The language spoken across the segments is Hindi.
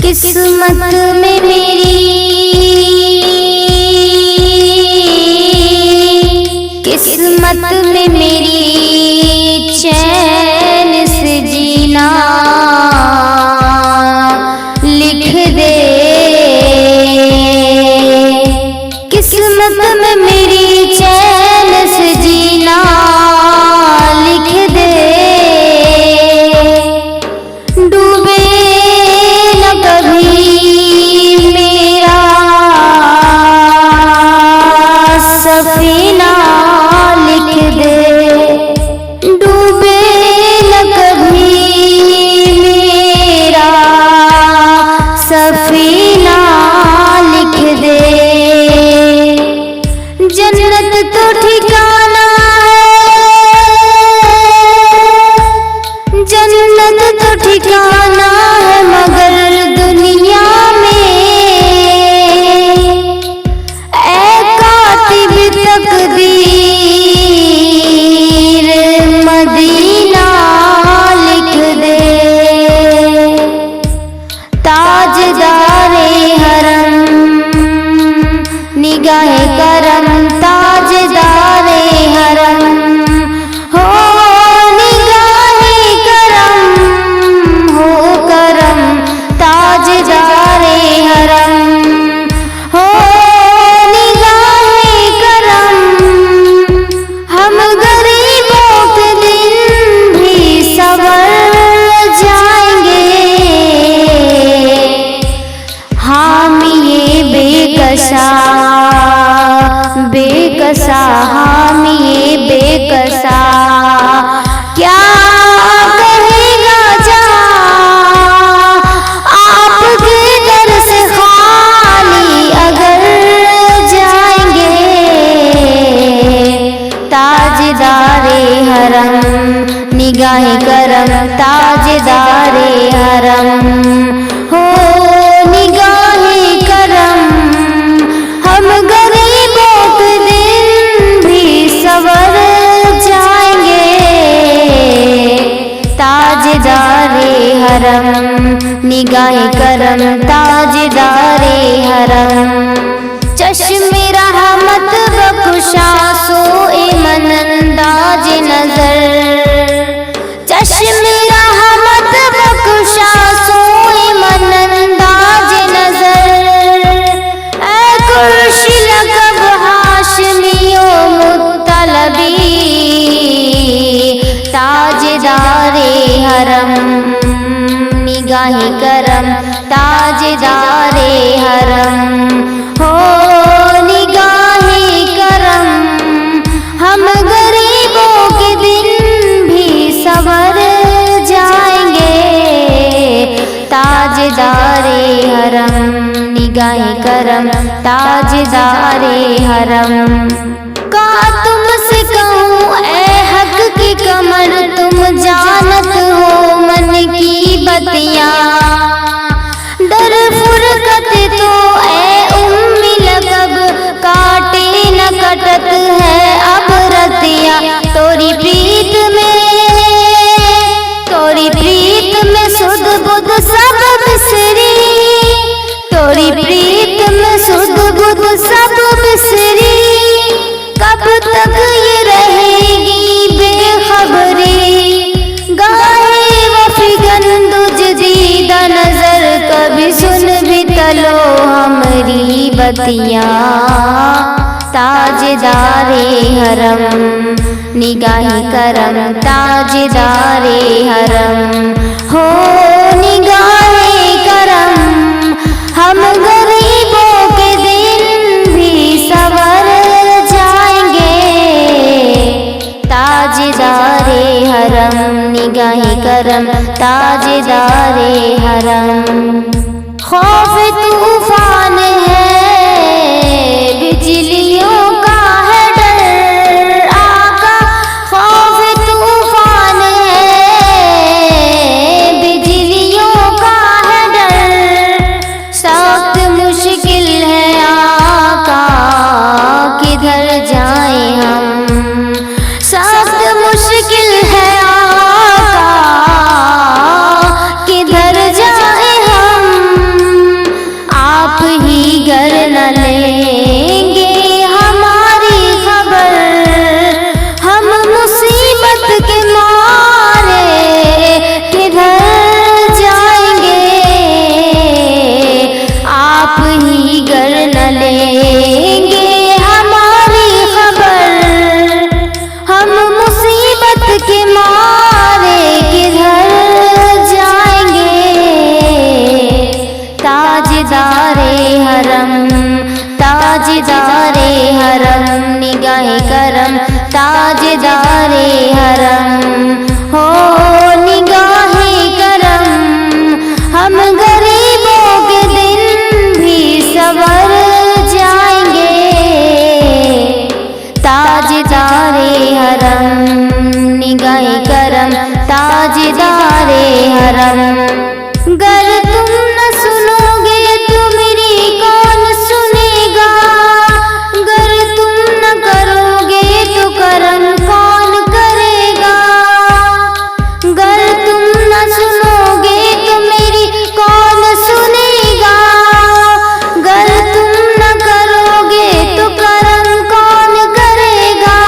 किस्मत में मेरी, किस्मत में मेरी चैन से जीना लिख दे। किस्मत में मेरी चैन से जीना लिख दे। डूबे न कभी मेरा सफीना लिख दे। डूबे न कभी मेरा सफीना लिख दे। जन्नत तो ठिकाना है, जन्नत तो ठिकाना है, मगर दुनिया में ऐ कातिब तकदीर मदीना लिख दे। ताजदारे हरम निगाहे करम, ताजदारे हरम हो निगाहे करम, हो करम ताजदारे हरम हो निगाहे करम। हम गरीबों के दिन भी सवर जाएंगे, हामिए बेकसा बेकसा, हामिए बेकसा क्या कहेगा जा आपके दर से खाली अगर जाएंगे। ताजदारे हरम निगाहे करम, ताजदारे हरम हो निगाहे करम। हम गरीबों के दिन भी सवर जाएंगे। ताजदारे हरम निगाहे करम, ताजदारे हरम। चश्मे रहमत बख्शा सोए मनंदाज नजर, चश्मे रहमत बख्शा सोए मनंदाज नजर। ऐ कुर्शी लकब हाशमियो मुत्तलबी, ताजदारे हरम निगाहे करम, ताजदारे हरम हो निगाहे करम। हम गरीबों के दिन भी सवर जाएंगे। ताजदारे हरम निगाहे करम, ताजदारे हरम। का तुमसे कहूँ ऐ हक की कमर, तुम जानत हो मन की बतियाँ। दर फुरकत तो ऐ उम्मी लगब, काटे न कटत है अब रतिया। तोरी प्रीत में, तोरी प्रीत में सुध बुध सब बिसरी, तोरी प्रीत में सुध बुध सब बिसरी। कब तक ये रहेगी बेखबरी, गाए वफिगन दुज दीदा नजर। कभी सुन भी तलो हमारी बतियाँ। ताजदारे हरम निगाहे करम, ताजदारे हरम हो निगाहे करम। हम गरीबों के दिन भी सवर जाएंगे। ताजदारे हरम निगाहे करम, ताजदारे हरम। खौफ तूफान है, बिजलियों का है डर आका। खौफ तूफान है, बिजलियों का है डर। सख्त मुश्किल है आका, किधर जाएं हम। सख्त मुश्किल है आका, किधर जाएं हम। ताजदारे हरम, निगाहे करम ताजदारे हरम। हो निगाहे करम, हम गरीबों के दिन भी सवर जाएंगे। ताजदारे हरम, निगाहे करम ताजदारे हरम। गर तुम न सुनोगे तो मेरी कौन सुनेगा, गर तुम न करोगे तो करम कौन करेगा। गर तुम न सुनोगे तो मेरी कौन सुनेगा, गर तुम न करोगे तो करम कौन करेगा।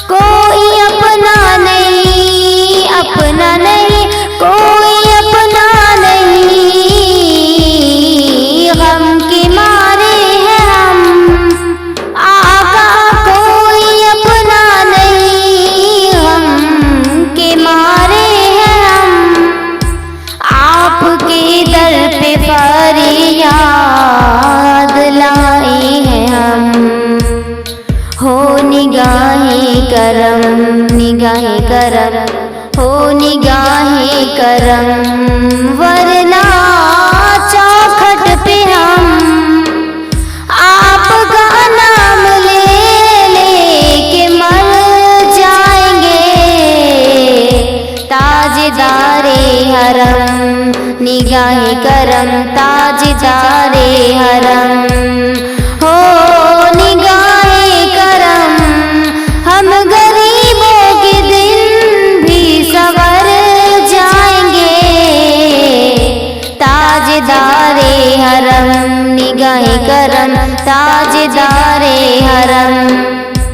कोई अपना नहीं, अपना नहीं, कोई अपना नहीं, गम के मारे हैं हम आका। कोई अपना नहीं, गम के मारे हैं हम, आपके दर पे फरियाद लाए हैं हम। हो निगाहे करम, निगाहे करम, हो निगाहे करम, वरना चौखट पे हम आपका नाम ले लेके मर जाएंगे। ताजदारे हरम, निगाहे करम ताजदारे हरम। हो निगाहे करम, हम गरीबों के दिन भी सवर जाएंगे। ताजदारे हरम, निगाहे करम ताजदारे हरम।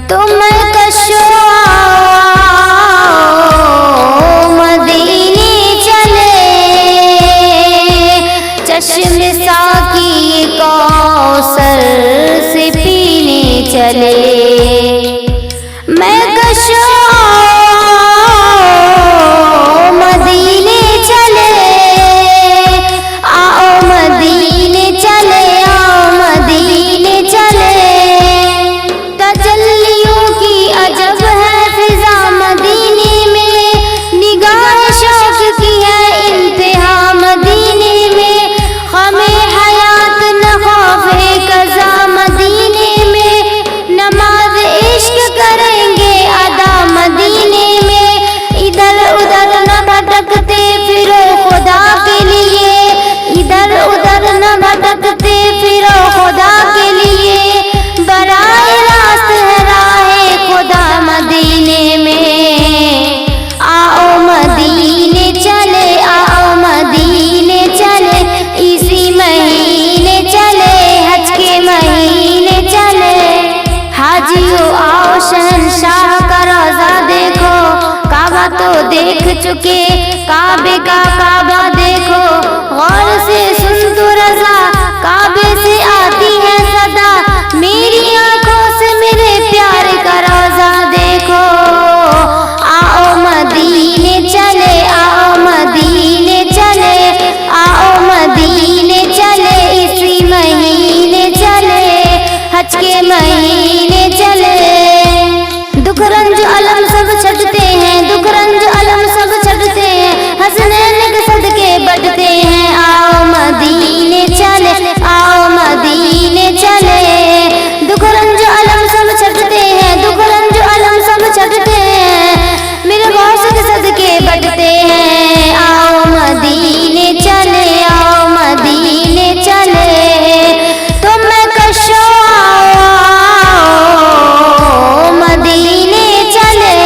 तुम कशो मदीने चले, चश्मे साकी कौसर से पीने चले। मैं कशो मदीने चले, आओ मदीने चले, आओ मदीने चले। तजल्लियों की अजब है फिजा मदीने में, निगाह शौक की है इंतहा मदीने में। हमें हयात न खौफे कज़ा मदीने में, नमाज इश्क करेंगे अदा मदीने में। इधर उधर न भटकते फिरो खुदा के लिए, इधर उधर न भटकते फिरो खुदा के लिए। बराए रास्त है राहे खुदा मदीने में। आओ मदीने चले, आओ मदीने चले, इसी महीने चले, हज के महीने चले। हाजियो आओ शहंशाह का रोज़ा देखो, काबा तो देख चुके, काबे का काबा देखो। गौर से सुन तो रज़ा, काबे से आती है सदा, मेरी आंखों से मेरे प्यार का रोज़ा देखो। आओ मदीने चले, आओ मदीने चले, आओ मदीने चले, इसी महीने चले, हज के महीने चले। दुख रंज अलम सब छटते हैं, दुख रंज अलम सब छटते हैं, हसनैन के सदके बढ़ते हैं। आओ मदीने चले, आओ मदीने चले। दुख रंज अलम सब छटते हैं, दुख रंज अलम सब छटते हैं, मेरे गौस के सदके बढ़ते हैं। आओ मदीने चले, आओ मदीने चले। तो मैं कशो आओ मदीने चले,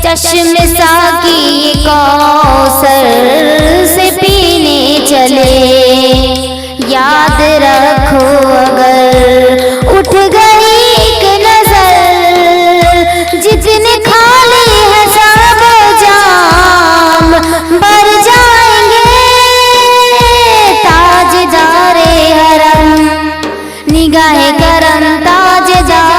चश्मे साकी कौसर से पीने चले। याद रखो अगर उठ गई एक नजर, जितने खाली है सब जाम भर जाएंगे। ताजदारे हरम, निगाहे करम ताजदारे